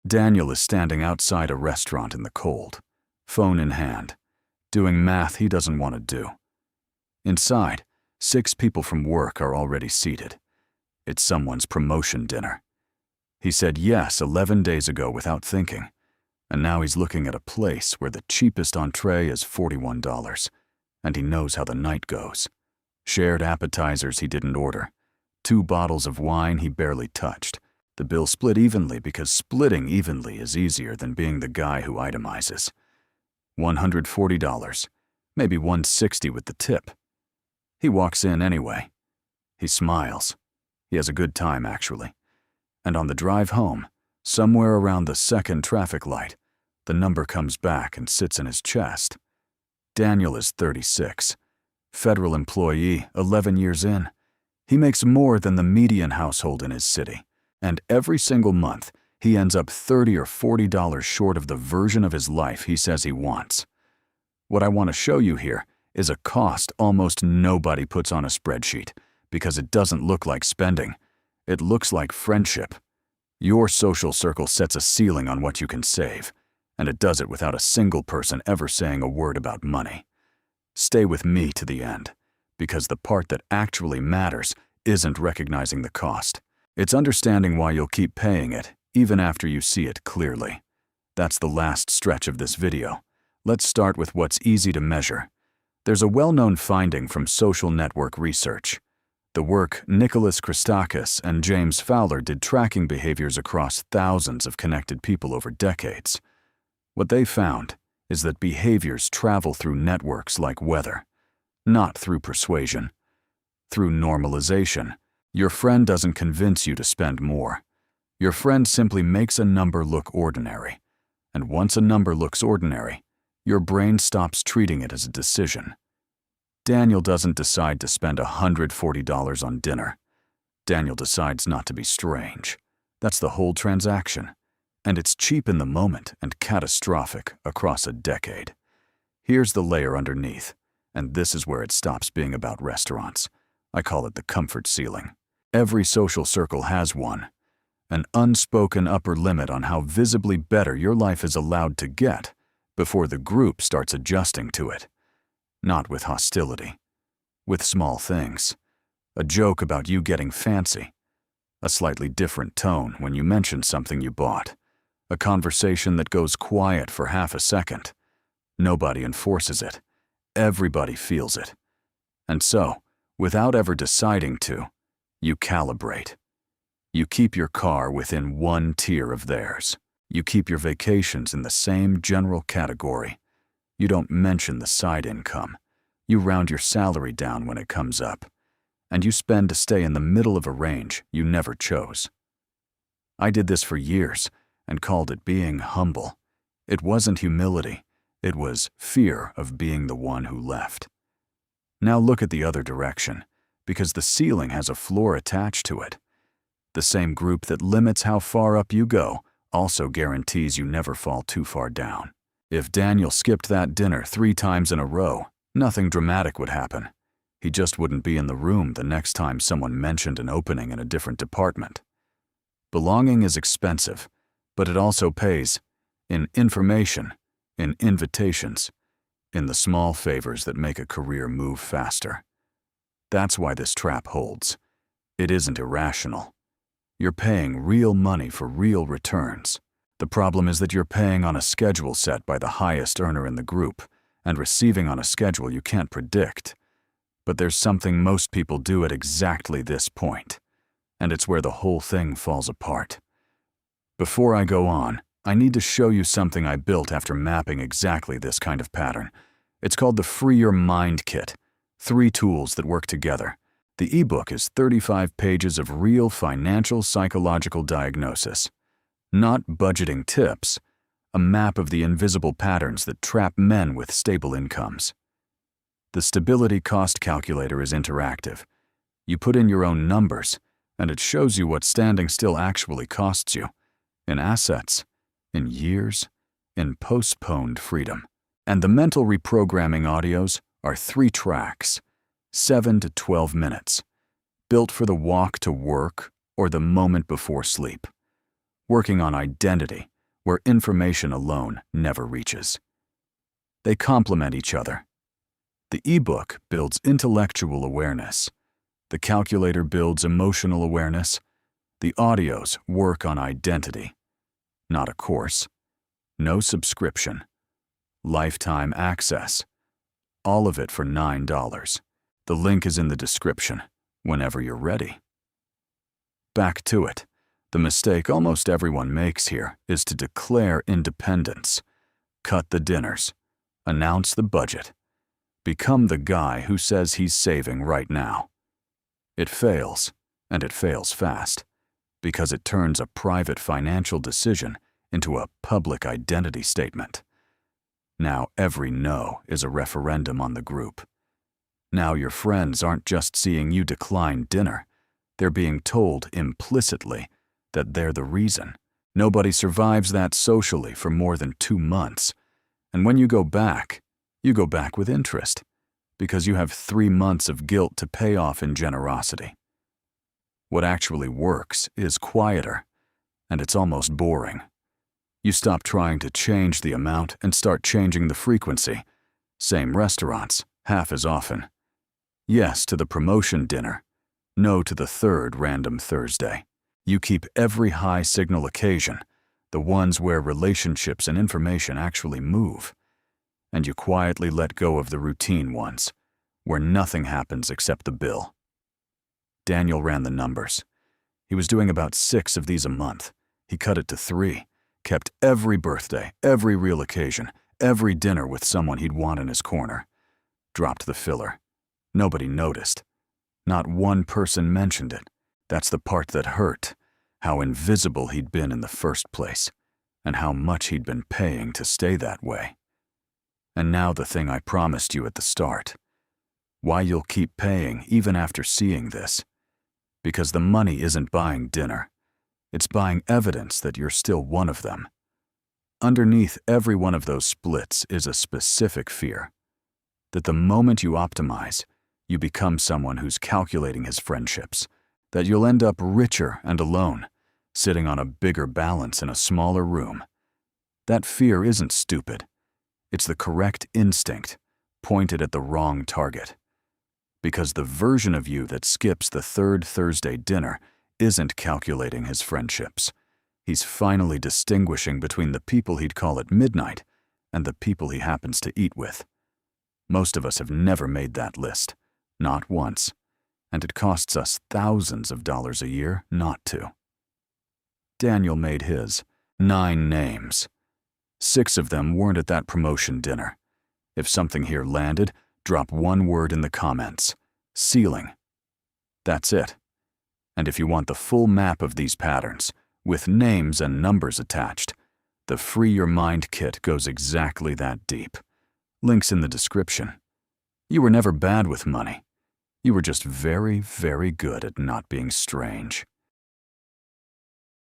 Daniel is standing outside a restaurant in the cold, phone in hand, doing math he doesn't want to do. Inside, 6 people from work are already seated. It's someone's promotion dinner. He said yes 11 days ago without thinking, and now he's looking at a place where the cheapest entree is $41, and he knows how the night goes. Shared appetizers he didn't order, 2 bottles of wine he barely touched. The bill split evenly because splitting evenly is easier than being the guy who itemizes. $140, maybe $160 with the tip. He walks in anyway. He smiles. He has a good time, actually. And on the drive home, somewhere around the 2nd traffic light, the number comes back and sits in his chest. Daniel is 36, federal employee, 11 years in. He makes more than the median household in his city. And every single month, he ends up $30 or $40 short of the version of his life he says he wants. What I want to show you here is a cost almost nobody puts on a spreadsheet because it doesn't look like spending. It looks like friendship. Your social circle sets a ceiling on what you can save, and it does it without a single person ever saying a word about money. Stay with me to the end, because the part that actually matters isn't recognizing the cost. It's understanding why you'll keep paying it, even after you see it clearly. That's the last stretch of this video. Let's start with what's easy to measure. There's a well-known finding from social network research. The work Nicholas Christakis and James Fowler did tracking behaviors across thousands of connected people over decades. What they found is that behaviors travel through networks like weather, not through persuasion. Through normalization. Your friend doesn't convince you to spend more. Your friend simply makes a number look ordinary. And once a number looks ordinary, your brain stops treating it as a decision. Daniel doesn't decide to spend $140 on dinner. Daniel decides not to be strange. That's the whole transaction. And it's cheap in the moment and catastrophic across a decade. Here's the layer underneath, and this is where it stops being about restaurants. I call it the comfort ceiling. Every social circle has one, an unspoken upper limit on how visibly better your life is allowed to get before the group starts adjusting to it. Not with hostility, with small things. A joke about you getting fancy, a slightly different tone when you mention something you bought, a conversation that goes quiet for half a second. Nobody enforces it. Everybody feels it. And so, without ever deciding to, you calibrate. You keep your car within one tier of theirs. You keep your vacations in the same general category. You don't mention the side income. You round your salary down when it comes up. And you spend to stay in the middle of a range you never chose. I did this for years and called it being humble. It wasn't humility. It was fear of being the one who left. Now look at the other direction, because the ceiling has a floor attached to it. The same group that limits how far up you go also guarantees you never fall too far down. If Daniel skipped that dinner 3 times in a row, nothing dramatic would happen. He just wouldn't be in the room the next time someone mentioned an opening in a different department. Belonging is expensive, but it also pays in information, in invitations, in the small favors that make a career move faster. That's why this trap holds. It isn't irrational. You're paying real money for real returns. The problem is that you're paying on a schedule set by the highest earner in the group and receiving on a schedule you can't predict. But there's something most people do at exactly this point, and it's where the whole thing falls apart. Before I go on, I need to show you something I built after mapping exactly this kind of pattern. It's called the Free Your Mind Kit. 3 tools that work together. The ebook is 35 pages of real financial psychological diagnosis. Not budgeting tips, a map of the invisible patterns that trap men with stable incomes. The stability cost calculator is interactive. You put in your own numbers, and it shows you what standing still actually costs you. In assets, in years, in postponed freedom. And the mental reprogramming audios are 3 tracks, 7 to 12 minutes, built for the walk to work or the moment before sleep. Working on identity, where information alone never reaches. They complement each other. The ebook builds intellectual awareness. The calculator builds emotional awareness. The audios work on identity. Not a course. No subscription. Lifetime access. All of it for $9. The link is in the description, whenever you're ready. Back to it. The mistake almost everyone makes here is to declare independence. Cut the dinners. Announce the budget. Become the guy who says he's saving right now. It fails, and it fails fast, because it turns a private financial decision into a public identity statement. Now every no is a referendum on the group. Now your friends aren't just seeing you decline dinner, they're being told implicitly that they're the reason. Nobody survives that socially for more than 2 months. And when you go back with interest, because you have 3 months of guilt to pay off in generosity. What actually works is quieter, and it's almost boring. You stop trying to change the amount and start changing the frequency. Same restaurants, half as often. Yes to the promotion dinner, no to the third random Thursday. You keep every high-signal occasion, the ones where relationships and information actually move. And you quietly let go of the routine ones, where nothing happens except the bill. Daniel ran the numbers. He was doing about 6 of these a month. He cut it to 3, kept every birthday, every real occasion, every dinner with someone he'd want in his corner. Dropped the filler. Nobody noticed. Not one person mentioned it. That's the part that hurt. How invisible he'd been in the first place, and how much he'd been paying to stay that way. And now the thing I promised you at the start. Why you'll keep paying even after seeing this. Because the money isn't buying dinner. It's buying evidence that you're still one of them. Underneath every one of those splits is a specific fear. That the moment you optimize, you become someone who's calculating his friendships. That you'll end up richer and alone, sitting on a bigger balance in a smaller room. That fear isn't stupid. It's the correct instinct, pointed at the wrong target. Because the version of you that skips the third Thursday dinner isn't calculating his friendships. He's finally distinguishing between the people he'd call at midnight and the people he happens to eat with. Most of us have never made that list, not once, and it costs us thousands of dollars a year not to. Daniel made his 9 names. 6 of them weren't at that promotion dinner. If something here landed, drop 1 word in the comments. Ceiling. That's it. And if you want the full map of these patterns, with names and numbers attached, the Free Your Mind kit goes exactly that deep. Links in the description. You were never bad with money. You were just very, very good at not being strange.